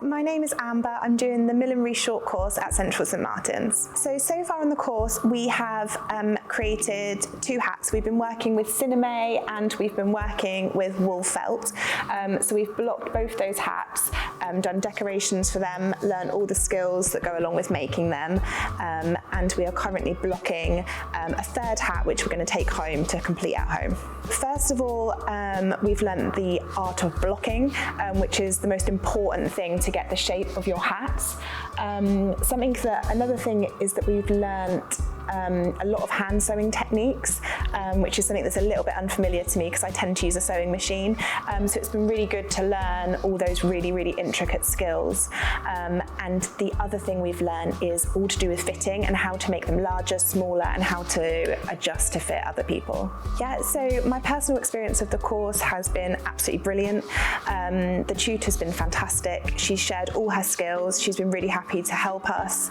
My name is Amber. I'm doing the Millinery short course at Central St Martin's. So far in the course we have created 2 hats. We've been working with cinema and we've been working with wool felt. So we've blocked both those hats, done decorations for them, learned all the skills that go along with making them, and we are currently blocking a 3rd hat which we're going to take home to complete at home. First of all, we've learnt the art of blocking, which is the most important thing to get the shape of your hats. Another thing is that we've learnt a lot of hand sewing techniques, which is something that's a little bit unfamiliar to me because I tend to use a sewing machine. So it's been really good to learn all those really intricate skills. And the other thing we've learned is all to do with fitting and how to make them larger, smaller, and how to adjust to fit other people. Yeah, so my personal experience of the course has been absolutely brilliant. The tutor's been fantastic. She's shared all her skills. She's been really happy to help us.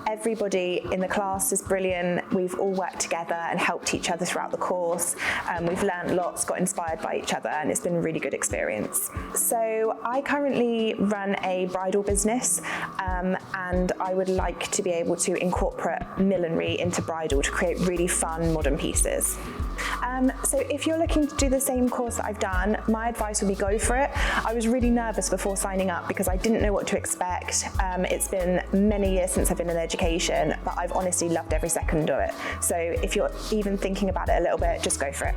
Everybody in the class is brilliant. We've all worked together and helped each other throughout the course. We've learned lots, got inspired by each other, and it's been a really good experience. So I currently run a bridal business, and I would like to be able to incorporate millinery into bridal to create really fun modern pieces. So if you're looking to do the same course that I've done, my advice would be go for it. I was really nervous before signing up because I didn't know what to expect. It's been many years since I've been in education, but I've honestly loved every second of it. So if you're even thinking about it a little bit, just go for it.